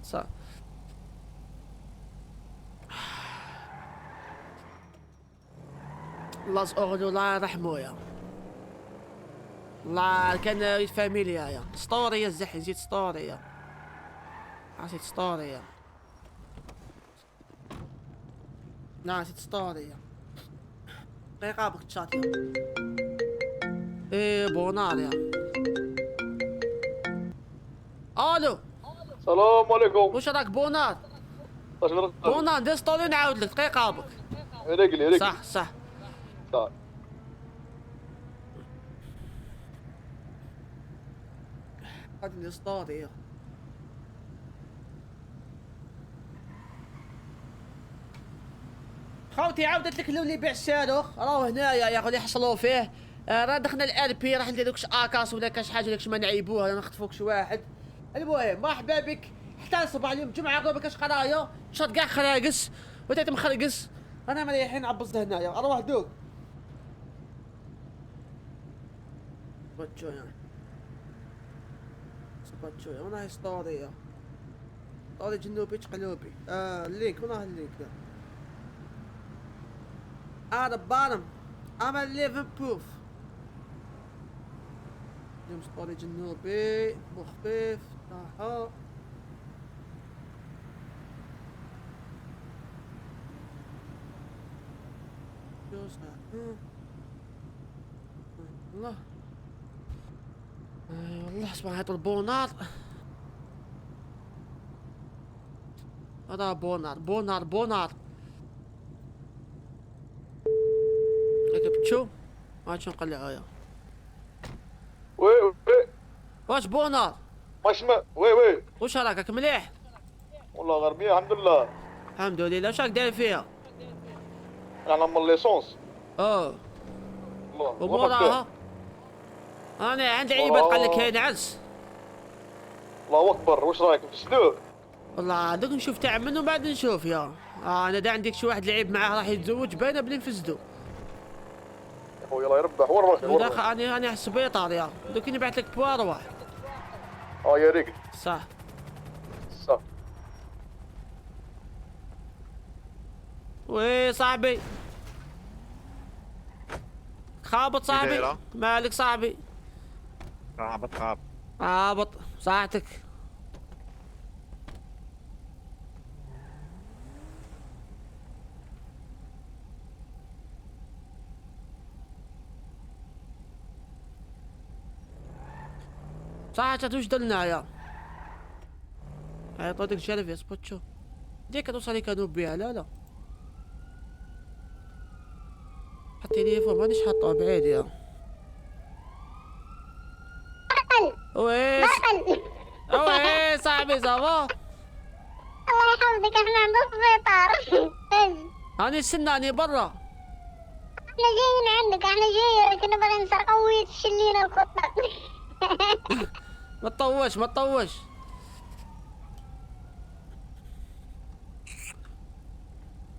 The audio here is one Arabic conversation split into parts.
صح. الله اغلو الله يرحمو يا الله، كان فاميليا يا اسطوريه الزحي، نسيت اسطوريه، نسيت اسطوريه، لا نسيت اسطوريه. رقابك تشات يا ايه بونار يا. الو السلام عليكم. وش راك بونار؟ اش نرد؟ بونار ندير ستوري نعاود لك دقيقه بك. رجلي صح صح. صح. غادي ندير ستوري. خوتي عاودت لك اللي يبيع الصاروخ راهو هنايا يا خويا يحصلوا فيه. راه دخلنا الار بي، راح ندير دوكش اكاس ولا كاش حاجه داكش ما نعيبوها ولا نخطفوكش واحد. المهم مرحبا بك، حتى الصباح اليوم الجمعه قبل كاش قرايه شاد كاع خراقص وتيت مخرقص. انا مريحين عبصت هنايا اروح دوك باتشويا باتشويا وانا ستوري ستوري جنوبي تقلوبي. اللينك وين راه اللينك ده؟ at the bottom I'm a living proof. اليوم ستوري جنوبي مخفف طاحة. الله اي والله اسمع يطلبوا نار. هذا بونار بونار بونار. ركبت شو؟ ما شو نقلع يا وي وي واش بونار؟ واش ما وي وش راكك مليح؟ والله غربية الحمد لله. الحمد لله. واش راك داير فيها؟ انا نعمل ليسونس. الله الله وموراها انا عندي عيبه تقلك هنا عز. الله اكبر. واش رايك في الصدوق؟ والله دوك نشوف تاع منو بعد نشوف يا. انا دا عندك شي واحد لعيب معاه راح يتزوج باينه بلي نفسدو. يا خويا الله يربح. وين راك؟ وين راك؟ انا سبيطار يا دوك نبعث لك بواروح. يا ريقل. صح صح. وي صاحبي خابط صاحبي. مالك صاحبي؟ خابط ساعتك. ساعتك وش دلنا يا عطيتك شرف يا سبوتشو ديك توصلي كانوا بيها. لا حطي لي فوق مانيش حاطه بعيد يا ويس. وي صاحبي صافا الله يحفظك احنا عند السبيطار. راني استناني برا. احنا جايين عندك، احنا جايين كنا باغي نسرقوا ويتشلينا الخطة. ما تطوش ما تطوش.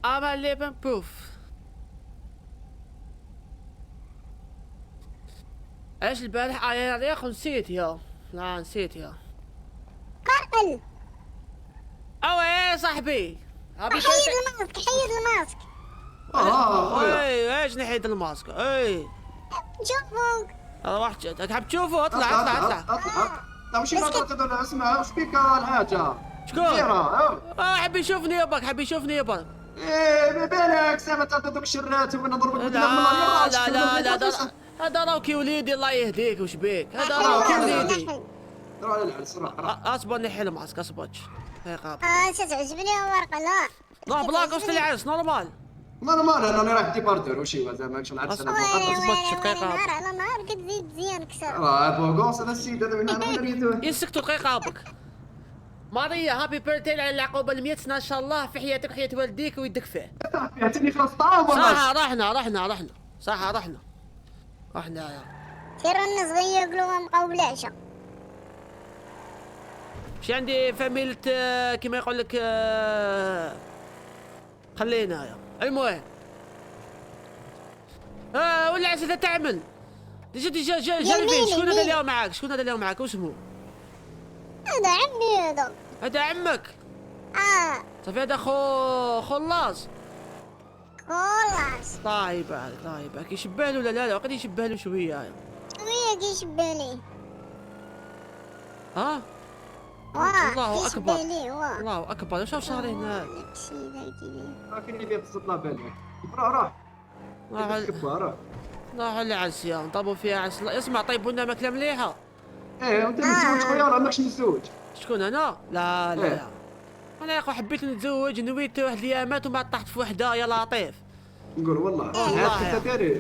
I'm a living proof. ايش البارح يا ريخ نسيت يا. لا نسيت يا قاتل. ايه صاحبي ابي حيد الماسك حيد الماسك. اي ايش نحيد الماسك؟ اي نشوفوك. روح حاب تشوفه. اطلع اطلع اطلع. طيب وش يقدر اسمع وش بيك الحاجة؟ شكون؟ حب يشوفني يبك حب يشوفني يبك. ايه بالك سامة دوك الشرات ونضرب لا لا لا هذا راوكي وليدي الله يهديك. وش بيك؟ هذا راوكي وليدي. روح على العرس روح. اصبر نحي الماسك اصبر. هي قاب تعجبني الورقة. لا روح بلاك وسط العرس نورمال. نورمال انا رايح ديبارتور وشي زعما شو العرس انا نهار على نهار كتزيد تزيان كثر. راه بوغوس هذا السيد هذا من انا ريتو. يسكتوا دقيقة. ماريا هابي بيرثدي على العقوبة ال100 سنة ان شاء الله في حياتك وحياة والديك ويدك فيه. يعطيني خلاص طعام والله. صح رحنا صح رحنا يا سيروا الناس غيقلوا مبقاو بالعشاء. مش عندي فاميلة كيما يقول لك خلينا يا. المهم ولا عسى تعمل ديجا جا الفين. شكون هذا اليوم معاك؟ واسمه؟ هذا عمي هذا. هذا عمك. صافي هذا خلاص. خلاص الله يبارك الله يبارك. يشبه له ولا لا؟ وقد يشبه له شويه. شويه كيشبه لي. ها الله اكبر الله اكبر. واش صار هنا؟ كاين اللي بيتصل بالك. روح راح العسيا نطلبوا فيها عسل. اسمع طيبوا لنا ماكله مليحه. انت متزوج خويا ولا ماكش متزوج؟ شكون انا؟ لا انا يا اخو حبيت نتزوج نويت واحد الايامات ومن بعد طحت في وحده يا لطيف. نقول والله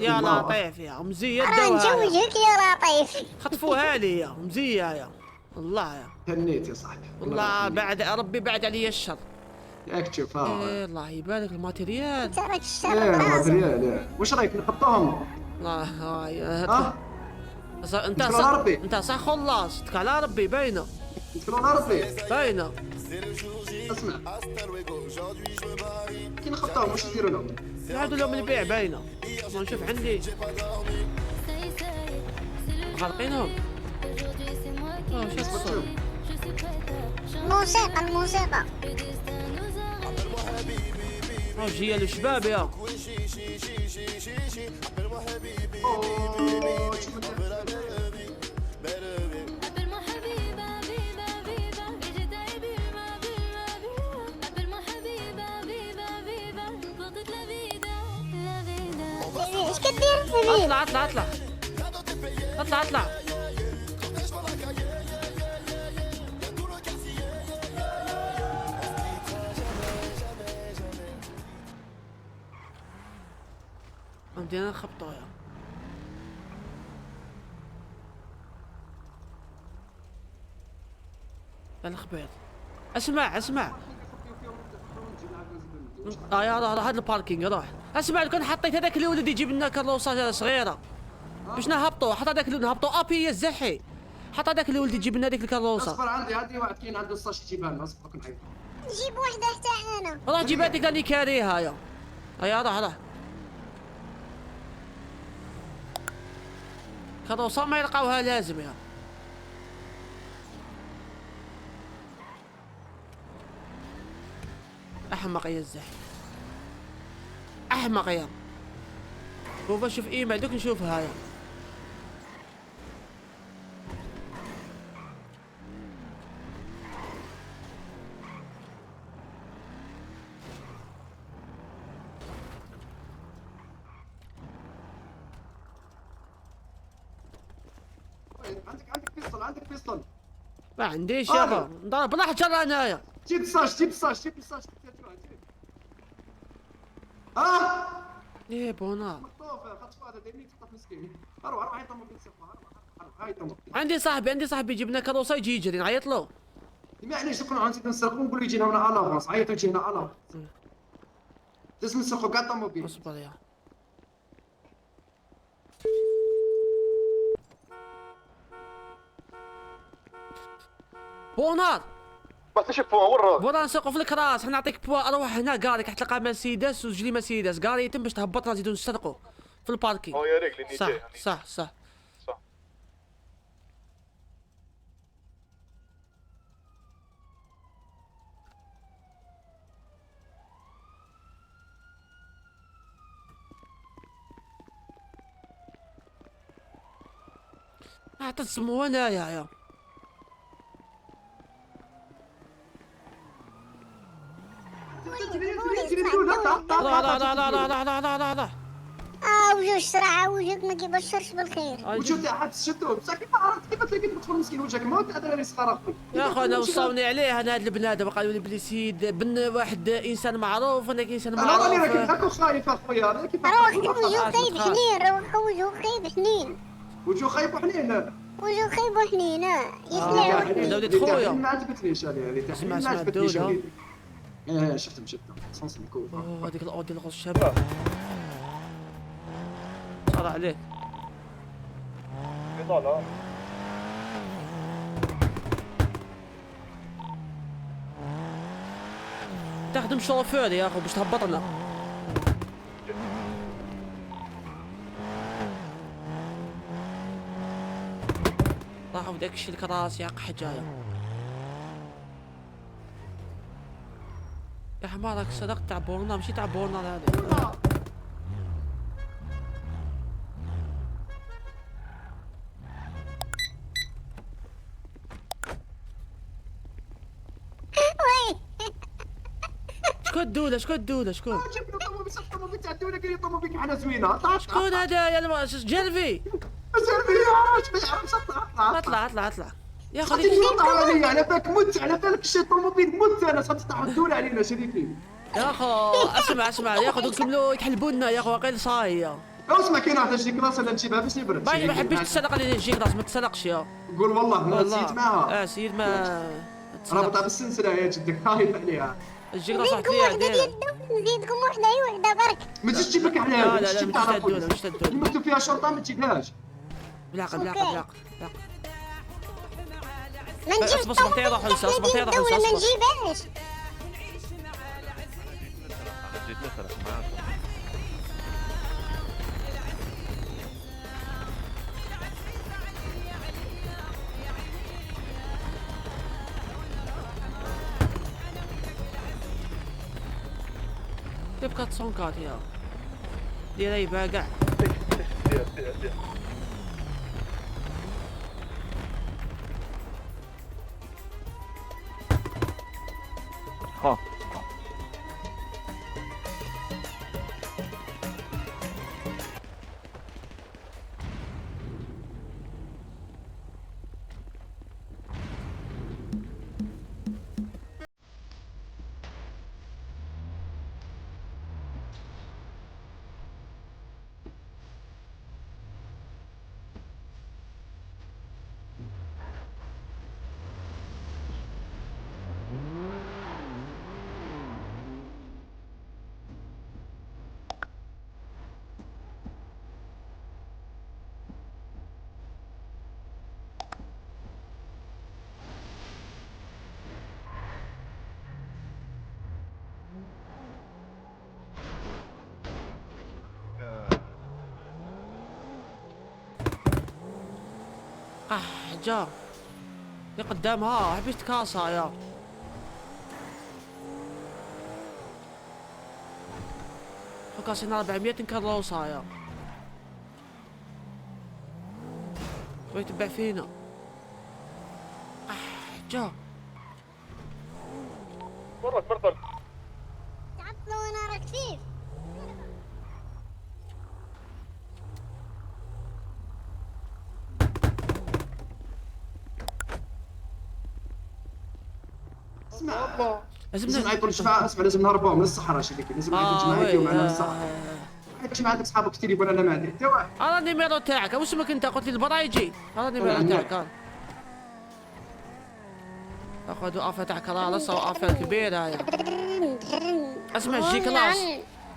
يا لطيف يا مزيه راه نزوجك يا لطيف. خطفوها لي يا مزيه يا الله يا تهنيت يا صاحبي والله. بعد ربي بعد علي الشر. ياك تشوف الله يبارك الماتيريال. انت راك الشر براسك. ريال واش رايك نحطوهم؟ الله انت صح خلصتك على ربي باينه. نتكلوا على ربي باينه. اسمع كي نخطاهم واش نديروا لهم؟ نعاودوا لهم البيع باينه. ما نشوف عندي غالقينهم. واش تصير؟ الموسيقى جايه للشباب يا ايش كدير في اطلع. بدينا نخبطوا يا الخبيط. اسمع يا هذا الباركينج روح. اسمع لو كان حطيت هذاك الولد يجيب لنا كروسه صغيره باش نهبطوا. حط هذاك الولد نهبطوا ابي الزحي. حط هذاك الولد يجيب لنا هذيك الكروسه. اصبر عندي واحد كاين عنده الصاش يجيبها لنا. اصبر كنعيط. جيب وحده حتى انا. روح جيب هذيك اللي كاريها يا روح. كروسه ما يلقاوها لازم يا احمق يا الزحي. احمق يا شوف شوف ايميل دوك نشوفها يا عندك بيستول ما عنديش يابا. نضرب بالحجر انايا. جيب الصاش ايه بونار. خطف هذا دايما يتخطف مسكين. روح هاي طموبيل سيفا. هاي طموبيل. عندي صاحبي يجيب لنا كروسه يجي يجري نعيط له. معليش كنا نسيت نسرقوا ونقول يجينا هنا الافونس. عيطوا يجينا الافونس. لازم نسرقوا كاع طموبيل. اصبر يا بونار. ما تشوف ورا بونار نسوقوا في الكراس. حنا نعطيك بوا. اروح هنا كاري حتلقى مرسيدس وجلي مرسيدس كاري يتم باش تهبطنا نزيدو نسرقوا في الباركينغ. يا ريت اللي صح جاي صح. تسمو هنا يا لا وجهك صراحه وجهك ما كيبشرش بالخير. وجهك تاع شتو بصح كيف عرفت كيف تلاقيت مدخل مسكين وجهك موت. هذا اللي صغار اخوي يا اخو انا وصاوني عليه انا هذا البنادم قالوا لي بلي سيد بن واحد انسان معروف. انا انسان معروف. انا راني راكي خايف اخويا. كيف وجهه خايب حنين. وجهه خايب حنين. وجهه خايب وحنين. وجهه خايب وحنين. يسمع دولة خويا ما عجبتنيش هذه. اسمع الدولة. شفتهم صنص الكوف. هذيك الاودي الغوص الشباب صار عليك. طالع تخدم شوفير يا اخو باش تهبطنا. راحوا داك الشيء الكراس يا قحجايه. يا حمارك صدقت تاع بورنا ماشي تاع بورنا هذا. وي شكون الدولة شكون الدولة شكون؟ جبنا الطوموبيل تاع الدوله قال لي الطوموبيل حنا زوينه. طلع شكون هذا يا جلفي؟ باش عرفت اطلع اطلع يا خاطر خليك. يطلع عليا على بالك مت على بالك شي الطوموبيل مت انا تطلع الدوله علينا شريكي. يا خو اسمع يا خو نكملوا يتحلبوا لنا يا خو واقيلا صايا. اسمع كي نعطي شي كلاس انا نجيبها باش نبرد. باي ما حبيتش تسرق لي نجي راس ما تسرقش يا. قول والله ما نسيت معاها. سيد ما رابطه بالسلسله يا جدك خايف عليها. الجيك راس نزيدكم عليها وحده داير. ديال نزيدكم وحده اي وحده برك. ما تجيش تجيب لك عليها. لا مش تاع الدولة مش تاع الدولة. مكتوب فيها شرطه ما تجيبهاش. بلاقة ما نجيبش اصبر طيارة حلسة اصبر طيارة حلسة ما اصبر. نجيبهاش. جيت نسرق معاك. كيف 404 يا دير اي باقع. دير. ها جا اللي قدامها حبيت كاسة يا كاسين 400 نكروسها يا شوي يتبع فينا. جا مرك مرطل. تعطلوا وانا راك كيف. اسمع لازم لازم نعيطوا للجماعه. اسمع لازم نهربوا من الصحراء شريكي. لازم نعيطوا للجماعه يجيو معنا من الصحراء. عيط ما عندك صحابك في التليفون انا ما عندي حتى واحد. انا النيميرو تاعك واش اسمك انت قلت لي البرا يجي. انا النيميرو تاعك اخذ وقفه تاع كرالس او وقفه كبيره يا. اسمع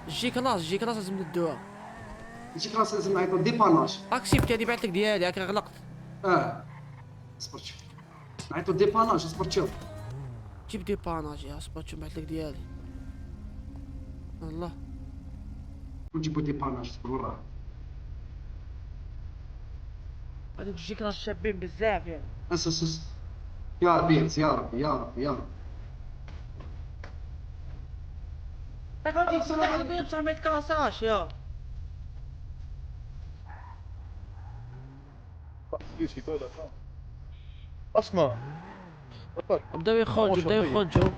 جي كلاس لازم ندوها. يجيك راس لازم نعيطوا ديباناج. اكسبت هذه بعت لك ديالي هاك غلقت. اصبر شوف نعيطوا ديباناج. اصبر شوف جيب دي باناج يا اصبر شو بعت لك ديالي. الله نجيبوا ديباناج. اصبر وراه هذوك جي كلاس شابين بزاف يعني. اس يا ربي يا ربي يا ربي يا ربي. غادي تصلح البيت 900 كاساش يا. اسمع بداو يخرجوا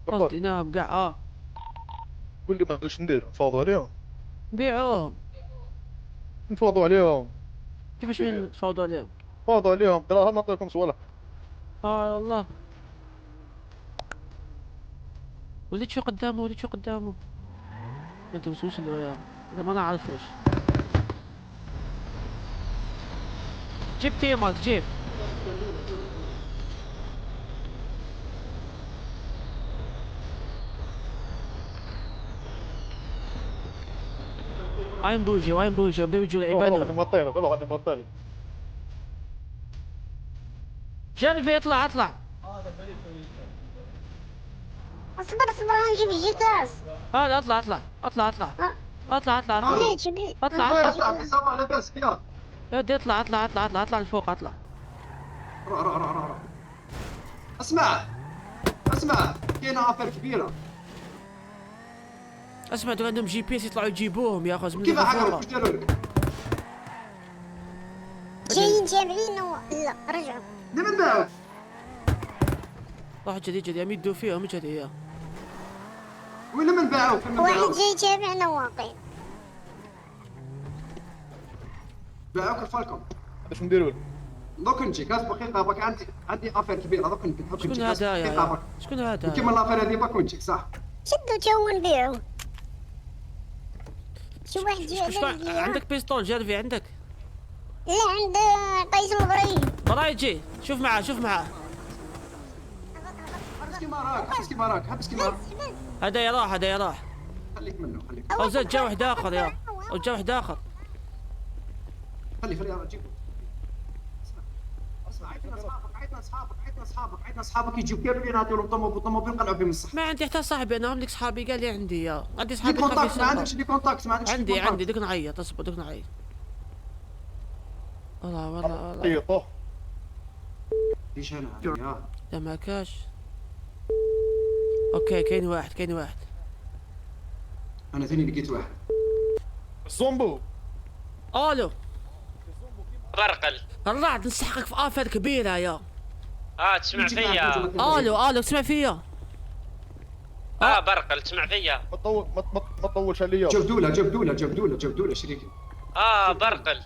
قلتيناهم كاع قول لي ما نقدرش ندير. نفاوضوا عليهم. نبيعوهم. نفاوضوا عليهم. كيفاش نتفاوضوا عليهم؟ نفاوضوا عليهم دراهم ما نعطيكمش ولا. والله وليت شو قدامه ما تمسوش يا اذا ما نعرفوش. جيب تيمك جيب. وين بوجي بيجوا العباد. مطينا جلفي اطلع اصبر نجيب الجيكاس. هذا اطلع لاباس يا يا ودي اطلع لفوق اطلع. روح اسمع كاينه افير كبيره. اسمع دول عندهم جي بي اس يطلعوا يجيبوهم يا اخو زعما كيف عقلك الغفورة. واش داروا لك؟ جايين جامعين لا رجعوا. لمن باعوا؟ راح جدي يمدوا فيهم جدي. وين من باعوا؟ فين من واحد باعوا؟ جاي جامع نواقي. باعوك الفالكون. ايش نديروا له؟ دوك نجيك اصبر دقيقه باك عندي افير كبيره دوك نجيك. شكون هذا يا شكون هذا؟ كيما الافير هذه باك ونجيك صح. شدوا جو نبيعوا. شو واحد جاي شكون عندك بيستول جرفي عندك؟ لا عند قيس البرايم. برايجي شوف معاه حبس كيما راك حبس كيما راك. هذا يراح خليك منه او زاد جا واحد اخر يا او جا واحد اخر. خلي جيبه. اسمع عيطنا اصحابك يجيو كاملين نعطيو لهم طوموبيل نقلعوا بهم الصح. ما عندي حتى صاحبي انا هم لك صحابي قال لي عندي يا عندي صحابي كونتاكت ما عندكش لي كونتاكت عندي دوك نعيط اصبر دوك نعيط. والله طيطوه ليش انا لا ما كاش. اوكي كاين واحد انا ثاني لقيت واحد. الزومبو الو برقل. الرعد نسحقك في افر كبيره يا. تسمع فيا؟ الو تسمع فيا؟ برقل تسمع فيا؟ ما تطولش عليا. جاب دولة شريكي. برقل.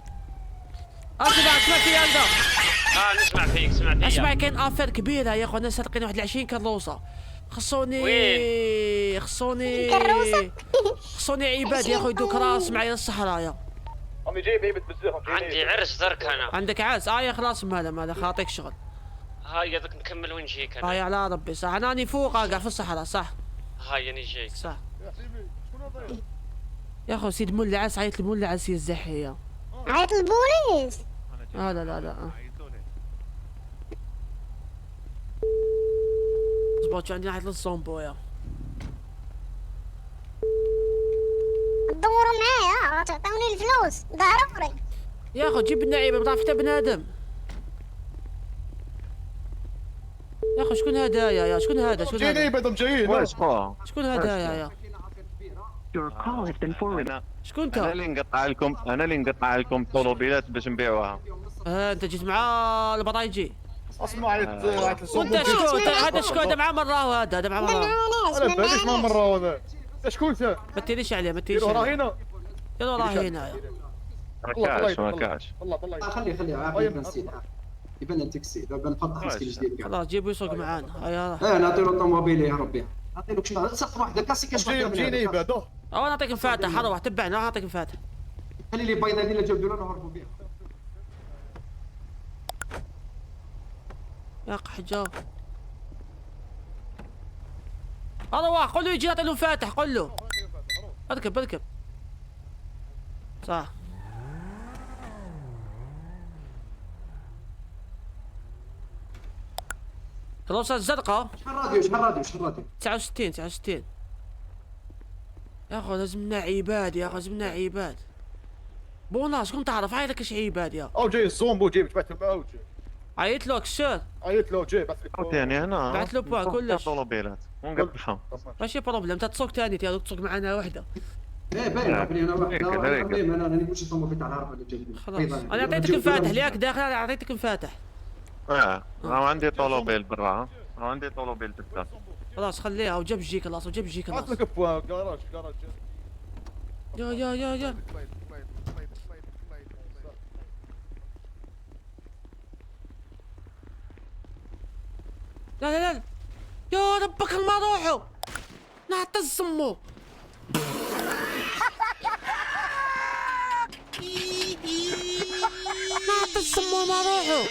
اسمع فيا انت. نسمع فيك سمع فيا. اسمع كاين افر كبيره يا اخوان سارقين واحد 20 كروسه. خصوني عباد يا اخو يدوك راس معايا للصحراء يا. عمي جايب عيبة بزاف. عندي عرس درك انا. عندك عاس يا خلاص مالا خاطيك شغل. هاي دوك نكمل ونجيك انا. يا على ربي صح انا راني فوق قاع في الصحراء صح. هاي انا جايك. صح يا حبيبي شكون هذا؟ يا اخو سيد مولعس عيط المولعس يا الزحيه. عيط البوليس. لا اصبر شو عندي ناحية للزومبو يا. تدوروا معايا تعطوني الفلوس ظهر افري. يا اخو جيب النعيبه ما تعرف حتى بنادم. يا اخو شكون هدايا يا شكون هذا جايين بدهم جايين. شكون هدايا يا Your call has been forwarded. شكون انت؟ انا اللي نقطع لكم طلوبيلات باش نبيعوها. انت جيت مع البرايجي. اسمع عيط الزومبو. وانت شكون هذا شكون هذا مع مراه هذا مع مراه. انا باليش ما مره هذا. شكون انت؟ ما تيريش عليه ما تيريش راه عليه. هنا. يلا راه هنا يا. ما كاش. والله طلع. خليه عافية نسيت. يبان التاكسي لو بنفتح مسكين جديد. خلاص جيبوا يسوق معانا يلا. نعطي له الطوموبيل يا ربي. نعطي له شنو سقف واحده كاسي كاش جيني بعدا. او نعطيك مفاتح روح تبعنا نعطيك مفاتح. خلي لي بيضه اللي جابوا لنا نهربوا بها. يا حجاب روح قول له يجي نعطي له مفاتح قول له. اركب صح. كروسة الزرقاء شحال راديو 69 يا اخو لازمنا عباد بوناس كنت تعرف عيطك ايش عباد يا. او جاي الزومبو جاي تبعت معاه. عيط له كسر عيط له جاي بعث لك. ثاني انا بعت له بوا كلش. طلوبيلات ونقطعهم. ماشي بروبليم تسوق ثاني تسوق معنا وحده. باين بلي انا واحد انا نمشي الطوموبيل تاع العربه اللي جاب خلاص انا عطيتك مفاتح لياك داخل انا عطيتك مفاتح. راه عندي طلوبيل برا. عندي طلوبيل بالذات. خلاص خليها وجاب جيك خلاص بعث لك بوا جراج. يا لا يا ربك ما روحوا نعطي الصمو. نعطي الصمو ما روحوا.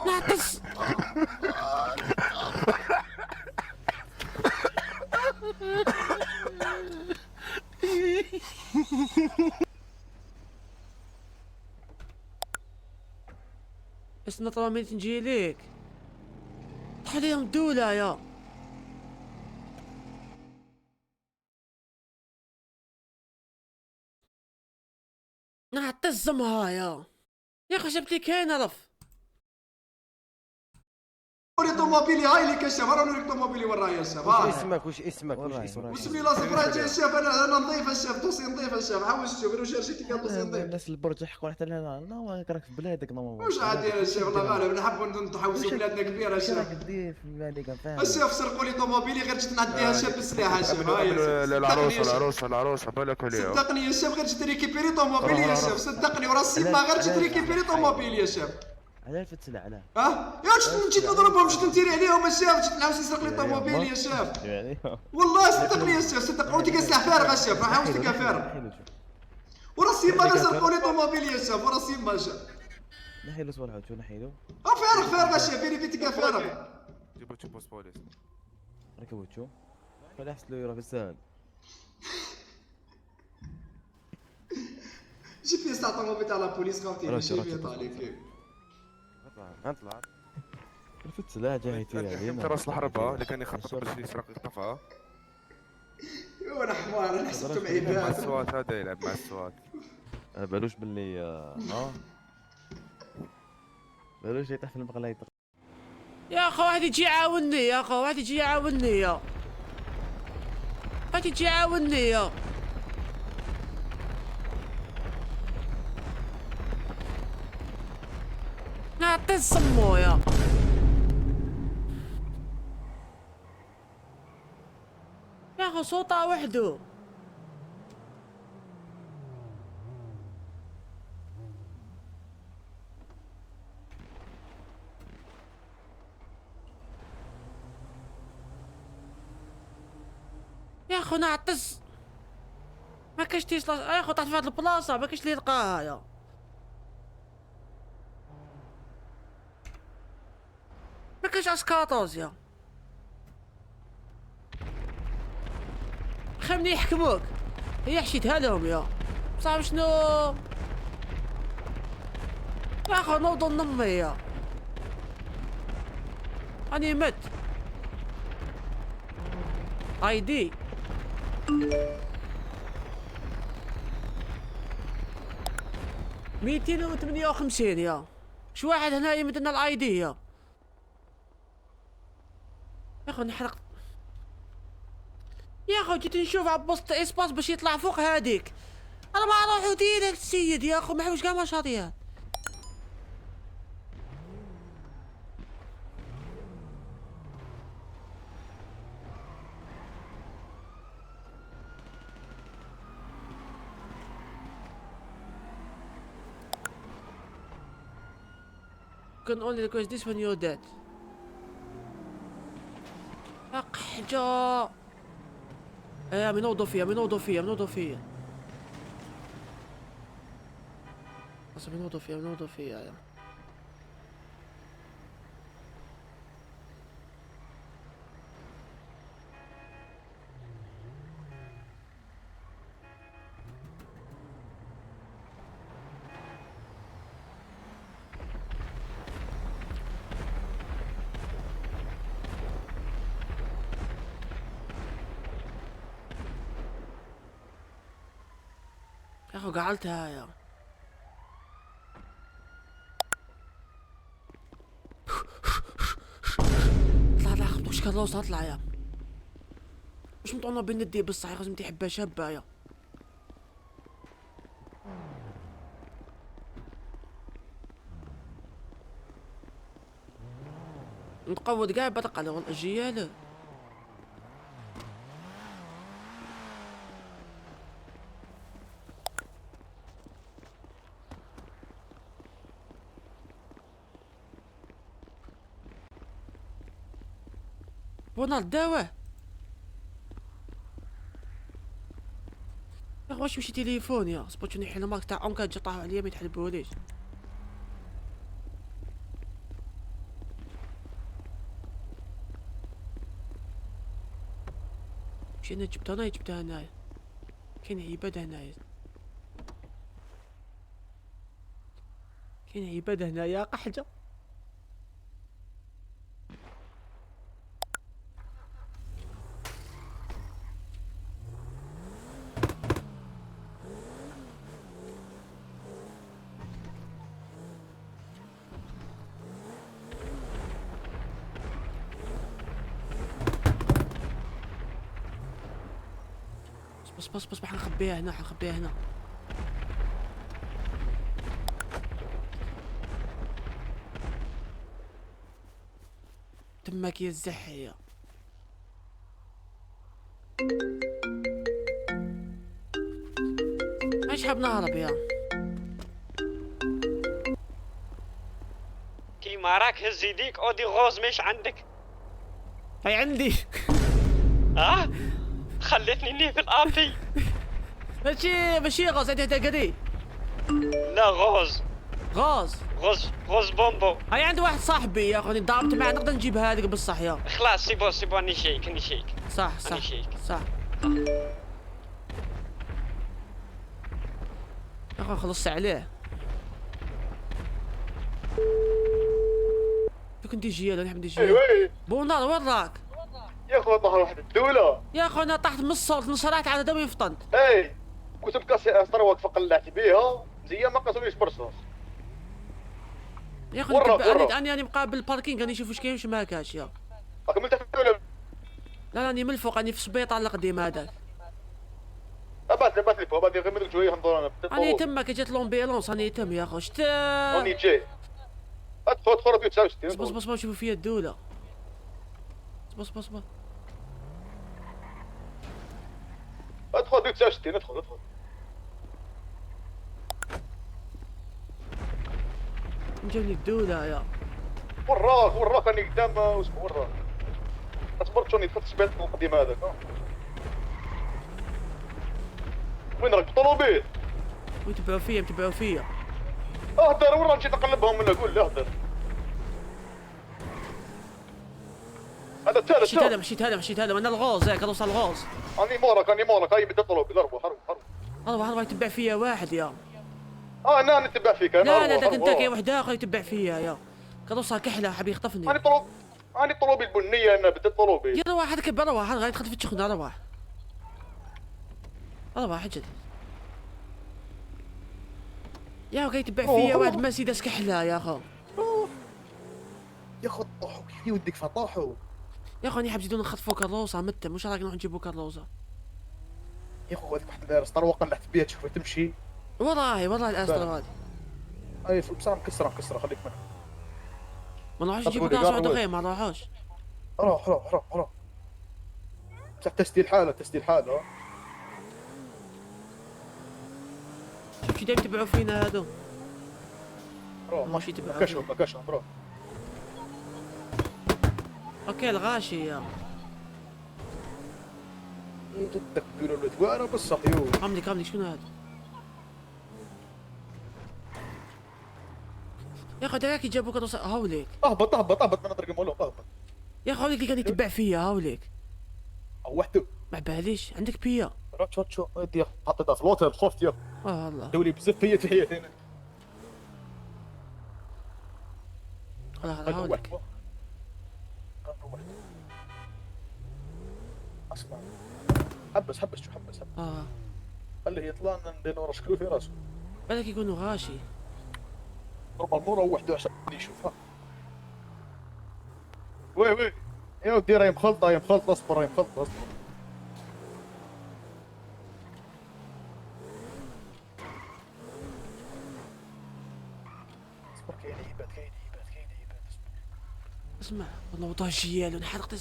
نعطي الصمو. نعطي بس نطلع من نجي ليك طلع لهم دولة يا نعطي الزمها يا اخي جبت لي كاين رف. وري طوموبيلي هاي اللي كشف، راه نوريك طوموبيلي وين راهي يا شباب. وش اسمك وش اسمك وش اسمك؟ بسم الله صبرات يا شباب. انا نظيف الشباب، دوسي نظيف الشباب. حاول تشوف انا شرشتي كان دوسي نظيف. الناس البرج يحكوا حتى لهنا لا راك في بلادك نورمال. واش عاد يا شيخ الله غالب نحبوا نتحوسوا بلادنا كبيره اش راك شباب. دير في بلادك فاهم؟ الشيف سرقوا لي طوموبيلي غير جيت نعديها شاب بالسلاح شباب. هاي العروسه بالك عليها. صدقني يا شاب غير جيت ريكيبيري طوموبيلي يا شاب، صدقني ورا السيما غير جيت ريكيبيري طوموبيلي يا شاب. علاه فتسلع علاه؟ يا جيت نضربهم جيت نتيري عليهم الشاب، جيت نعاود يسرق لي طوموبيلي يا شاب. يعني والله صدقني يا شاب، صدق وديك سلاح فارغ الشاب، راح عاوز تلقى فارغ. ورا السيما غير سرقوا لي طوموبيلي يا شاب، ورا السيما شاب. نحيلو صوالح شو نحيلو؟ فارغ الشاب، بيني بين تلقى فارغ. جيبوا تشوفوا بوليس. ركبوا شو؟ فلا حسلو يرى في السهل. جيب لي ساعة طوموبيل تاع لا بوليس خاوتي جيب لي طالي فيه. اطلع الفتسلع جاي تيري انت راس الحربه اللي كان يخطط باش يسرق يخطفها. وانا حمار انا حسبتهم مع عباد. السوات هذا يلعب مع السوات. بالوش باللي بالوش يطيح في المقلايط. يا اخي واحد يجي يعاونني يا اخي، واحد يجي يعاونني واحد يجي يعاونني نعطي الصمو يا اخي صوته وحده. يا اخو نعطس ما كاش تيصل يا اخو، طاحت في هاد البلاصه ما كاش اللي يلقاها يا ما كاش اسكاطوز يا خليني يحكموك. هي حشيتها لهم يا صاحبي شنو يا اخو نوضو نمي يا راني مت اي دي 258 يا شو واحد هنا يمدنا الاي دي يا اخو نحرق يا اخو جيت نشوف عبصت اسباس باش يطلع فوق هاديك انا ما اروح ديريكت السيد يا اخو محوش كاع مشاطيات. can only request this when you're dead. أقحجة يا منوضو فيها منوضو فيها منوضو فيها أصلا منوضو فيها منوضو فيها يا اخو قعلتها يا طلع خبط وش كان لوص اطلع يا مش مطعنا بالندي بصح لازم تحبها شابة يا نتقود قاعد بطق على والله الجيالة وانا الدواء يا اخي واش مشي تليفون يا صبرت شنو يحل مارك تاع اونكا جا طاحوا عليا ما يتحلبوليش مشي انا جبتها هنايا كاين عبادة هنايا كاين عبادة هنايا قحجة بص حنخبيها هنا تمك يا الزحية. ايش حاب نهرب يا كيما راك هز يديك اودي غوز مش عندك. هاي عندي. خليتني ني في الابي. ماشي غاز، انت تقدي. لا غوز بومبو. هاي عند واحد صاحبي يا اخي ضربت معه، نقدر نجيبها هذيك بالصح يا. خلاص سيبو نشيك. صح. يا اخي خلصت عليه. كنت يجي انا نحب نجي. بونار وين راك؟ يا اخو طاح واحد الدولة. يا اخي انا طحت من الصوت نصرعت على دمي فطنت. اي كنت بكاسي ثروة فقلعت بيها زي ما قاسوليش برصاص. يا اخي انا مقابل الباركينغ راني نشوف واش كاين واش ما كاش يا. كملت ولا لا راني من الفوق، راني في السبيطار القديم هذاك. بات لي فوق بعد غير منك شويه ندور انا. راني تمك جات لومبيلونس راني تم يا اخو شت. راني جاي. ادخل 69. بص شوفوا فيا الدولة. بص ادخل 69 ادخل. جاوني الدولة يا. وراك راني قدام واسمه وراك. اصبر شوني دخلت السبيط القديم هذاك. وين راك بالطوموبيل؟ ويتبعوا فيا. اهدر ورا نجي نقلبهم من قول لي اهدر. هذا الثالث. مشيت هذا وانا الغوز هيك نوصل الغوز. اني مورك هاي بدي طلب هروح يتبع فيا واحد يا. انا نتبع فيك انا. لا داك انت كاين واحد اخر يتبع فيا يا. كنوصل كحله حاب يخطفني. اني طلبي البنيه انا بدي طلبي. يا روح هذاك بروح غادي تدخل في التخنه روح اجل. يا اخي يتبع فيا واحد مرسيدس كحله يا اخو. يا اخو طاحوا كيف يوديك فطاحوا. يا اخو راني حاب نزيدو نخطفو كروسه متى، مش راك نروح نجيبو كروسه. يا اخو هذيك واحد داير سطر وقلعت بيها تشوفها تمشي. والله الاستر هذه. اي بصح مكسره خليك منها. ما نروحوش نجيبو كروسه واحده غير ما نروحوش. روح بصح تسدي الحاله شوف دايما يتبعوا فينا هادو. روح ماشي يتبعوا كشهم روح. اوكي الغاشي يا. تدبروا الوتوانه بالصحيو. كاملي شنو هذا؟ يا اخي داك جابوك هاوليك. اهبط من نطرق مولو اهبط. يا اخي هاوليك اللي كان يتبع فيا هاوليك. وحده ما باليش عندك بيا. شو ودي حطيتها في الوتر خفت يا. والله دولي بزاف هي تحيات هنا. هذا هاوليك. اسمع حبس خليه يطلع لنا ندير ورا شكله في راسه. بالك يكونوا غاشي. نورمال مو وحده عشان يشوفها. وي يا ودي راهي مخلطه اصبر اصبر كاين هيبات اسمع والله وطاه الجيال ونحرق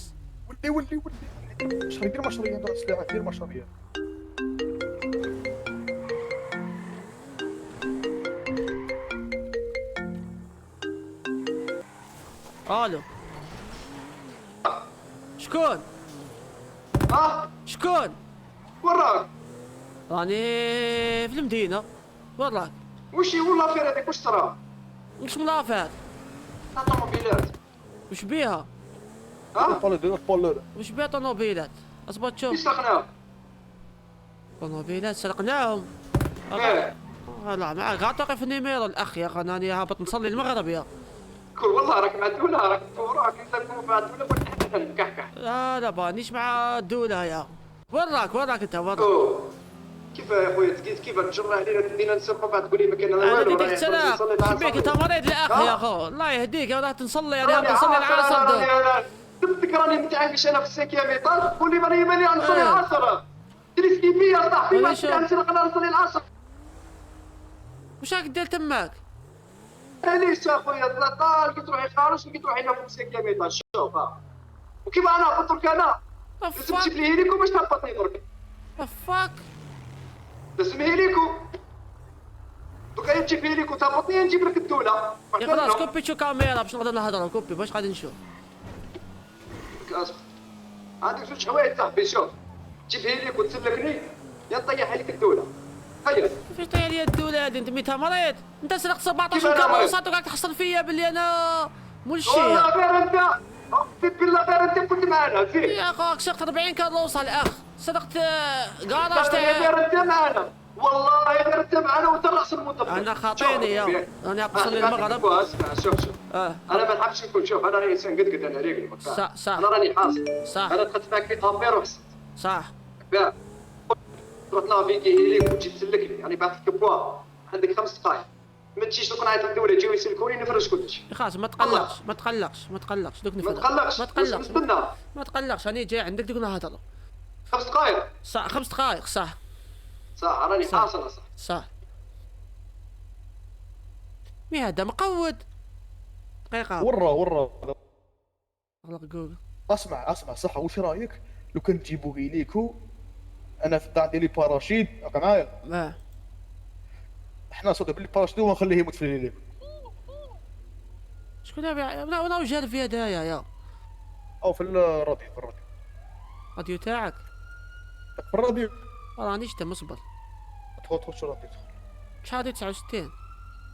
ولي دير مشريه ندير سلاحه دير مشريه. الو شكون؟ شكون؟ وراك راني في المدينة. وراك؟ وشي والله فير هذيك واش صرا؟ وش ملافات؟ طوموبيلات وش بيها؟ وش بيها طوموبيلات؟ اصبر تشوف. كيف سرقناهم؟ طوموبيلات سرقناهم؟ لا معاك غاتوقف في النيميرو الاخ يا اخي راني هابط نصلي المغرب يا. كل والله راك مع الدولة راك وراك انت تكون مع الدولة وتحدث كحكح. لا بانيش مع الدولة يا. وراك انت وراك. كيف يا خويا كيف تجرى علينا تدينا نسرقوا بعد تقول لي ما كاين والو. انا بديك تسرق شبيك انت مريض الاخ يا اخو الله يهديك رحت نصلي انا نصلي العصر. تذكرني متعايش انا في السيكيا ميطال تقول لي ماني نصلي العصر. جلس جي بي اس صاحبي ما معليش. نسرق انا نوصل للعصر. واش راك دير تماك؟ ليش اخويا طال كي تروح يخارج وكي تروح هنا فوق 5 كيلومتر شوف وكيما انا هبط درك انا لازم تجيب لي هيليكو باش تهبطني درك. فاك لازم هيليكو دوكا تجيب هيليكو تهبطني نجيب لك الدوله. يا خلاص كوبي شو كاميرا باش نقدر نهضروا كوبي باش غادي نشوف. عندك زوج حوايج صاحبي شوف تجيب هيليكو تسلكني يا نطيح عليك الدوله. تخيل كيفاش طيح لي الدولة هادي؟ انت ميتها مريض؟ انت سرقت كيف 17 أنا مريض؟ كروسات وقاعد تحصل فيا باللي انا مول الشيء. والله غير انت اقسم بالله غير انت كنت معنا زين. يا اخوك سرقت 40 كروسة الاخ، سرقت كراج غير تاع انت معنا والله غير انت معنا وانت راس المنطقه. انا خاطيني يا راني اقصر للمغرب. اسمع شوف اه انا ما نحبش نكون شوف انا راني انسان قد انا ريقل صح صح انا راني حاصل صح انا دخلت معك في امبير وحسن صح. كاع رحت نافيكي هيليك وتجي تسلكني يعني بعثت لك بوا عندك 5 دقائق ما تجيش دوك نعيط للدوله يجيو يسلكوني نفرج كلشي. خلاص ما تقلقش ما تقلقش ما تقلقش دوك ما نفرج. تقلقش ما تقلقش نستنى ما تقلقش راني جاي عندك دوك نهضروا. 5 دقائق صح 5 دقائق صح صح راني صح. حاصل اصاحبي. صح. مي هذا مقود دقيقة. ورا اغلق جوجل. اسمع صح وش رايك لو كان تجيبوا هيليكو انا في الدار ديالي باراشيد راك معايا اه احنا نصدق باللي باراشيد ونخليه يموت في الهيليكو. شكون راه جار في هدايا يا او في الراديو راديو تاعك. في الراديو راني شتم اصبر. تدخل شو راديو شحال هادي 69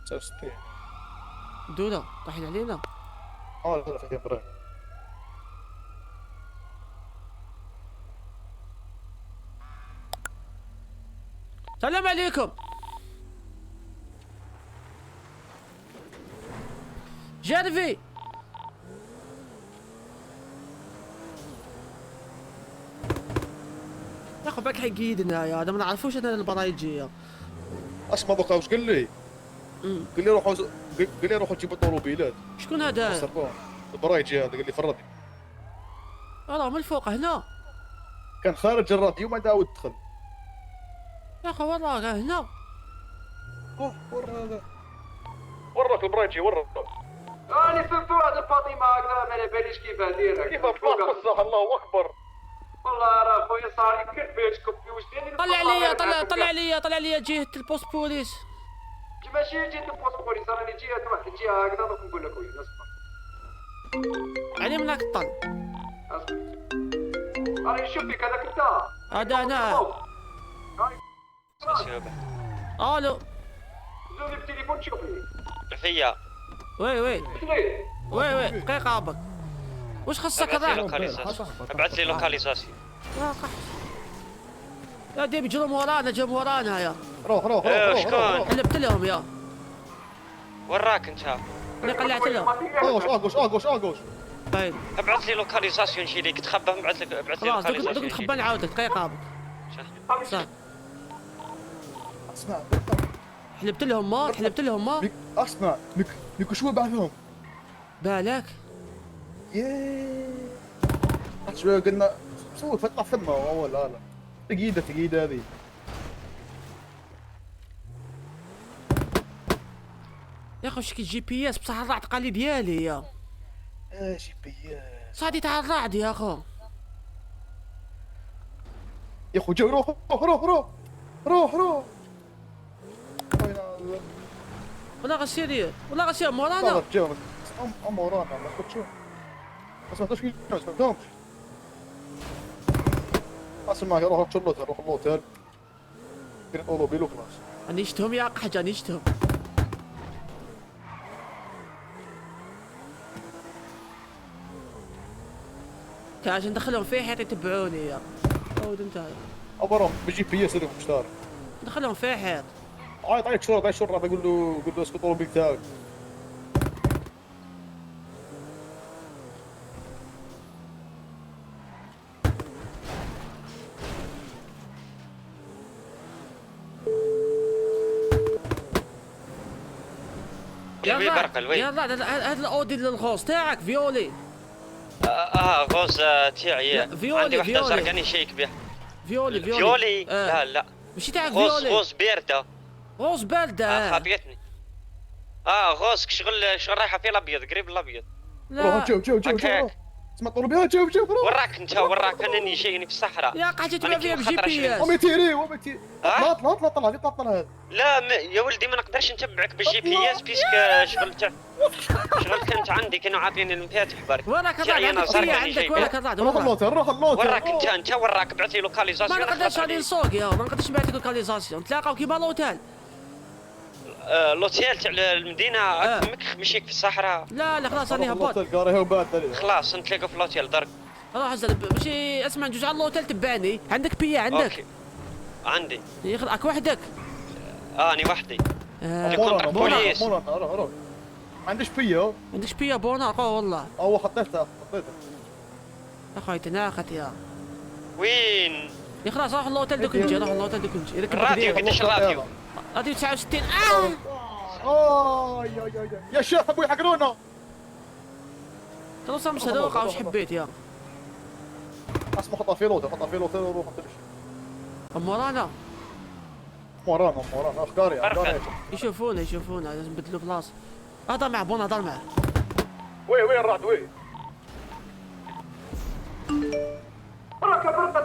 69 دولة طاحين علينا. لا في برا السلام عليكم. جارفي يا اخو باك حيقيدنا يا هذا ما نعرفوش انا البرايجية. اسمع دوكا واش قال لي؟ قال لي روحوا جيبوا طوموبيلات شكون هذا؟ صرفوهم البرايجي هذا قال لي في الراديو راه من الفوق هنا كان خارج الراديو ما داود دخل. يا اخو وين راه هنا؟ وراك البرايتي وراك راني في فؤاد الفاطمه هكذا ما على باليش كيفاه داير كيف فوق بصح الله اكبر. والله راه خويا صار كرفيش كوبي واش داير طلع لي جهة البوست بوليس. ماشي جيت البوست بوليس راني جهه واحد الجهه هكذا دوك نقول لك وين اصبر علي منك الطل. راني نشوف فيك هذاك انت هذا انا. الو زوني بالتليفون تشوفني فيا وي دقيقة عبك. واش خصك ابعث لي لوكاليزاسيون. يا دي بيجرم ورانا جاب ورانا يا روح شكون؟ حلبت لهم يا وراك انت؟ انا قلعت لهم. اغوش طيب ابعث لي لوكاليزاسيون شي ليك تخبى ابعث لي خلاص دوك لوكاليزاسيون. نخبى نعاودك دقيقة عبك. صح اسمع حلبت لهم ما اسمع لك شو بعثهم بالك. شويه قلنا سوي فتح خدمه لا تقيده هذه. يا اخو شكي جي بي اس بصح الرعد قال لي ديالي يا جي بي اس صادي تاع الرعد يا اخو. يا اخو جو روح والله غسيري مورانا. صارت جو ورانا ما كنت شو اسمع تشكي ما سمعتهمش. اسمع روح اللوتيل كاين طوموبيل وخلاص. اني شتهم يا قحجه اني شتهم. كاش ندخلهم فيه حيت يتبعوني يا عود انت. ابرا بجي بي اس اللي مشتار ندخلهم فيه حيط. عيط شرطه يقول له اسكت طوموبيل تاعك. يا هذا الاودي للغوص تاعك فيولي. غوز تاعي فيولي عندي وحده زرقاني شيك بها. فيولي فيولي آه. لا ماشي تاع غوز فيولي غوز باردة غوز باردة خابيتني غوز شغل رايحة في الابيض قريب الابيض لا جو هكاك. اسمع طلبيها جو وراك انت وراك انني جايني في الصحراء يا قاعد تبع أنا فيها كيما بجي خطرة بي اس وميتيري وميتيري ها؟ طلع هذا لا يا ولدي ما نقدرش نتبعك بالجي بي اس بيسك شغل كنت عندي كانوا عاطيني المفاتح برك وراك جاي الراد أنا عندك صار بيا يعني عندك شيء. وراك الراد روح اللوتر روح اللوتر وراك انت وراك بعث لي ما لوكاليزاسيون نقدرش غادي نسوق يا ما نقدرش نبعث لك لوكاليزاسيون نتلاقاو كيما لوتيل لوتيل تاع المدينه مشيك في الصحراء لا خلاص راني هبط اللوتر قاري هو بعد خلاص نتلاقاو في اللوتيل درك روح زلب ماشي اسمع نجوز على اللوتيل تبعني عندك بيا عندك اوكي عندي راك وحدك اني وحدي آه. بوليس. روح ما عنديش بيا عندكش بيا بونا والله هو حطيتها اخويا تناخت يا وين خلاص روح اللوتيل دوك نجي روح اللوتيل دوك نجي الراديو قداش الراديو راديو 69 يا شيخ ابوي حقرونا توصل مصدوقة وش حبيت يا اسمع حطها في لوتر وروح تمشي مورانا ورانا افكاري يشوفونا لازم نبدلوا بلاصة هضر مع بونا هضر معاه وين الرعد وين؟ بركه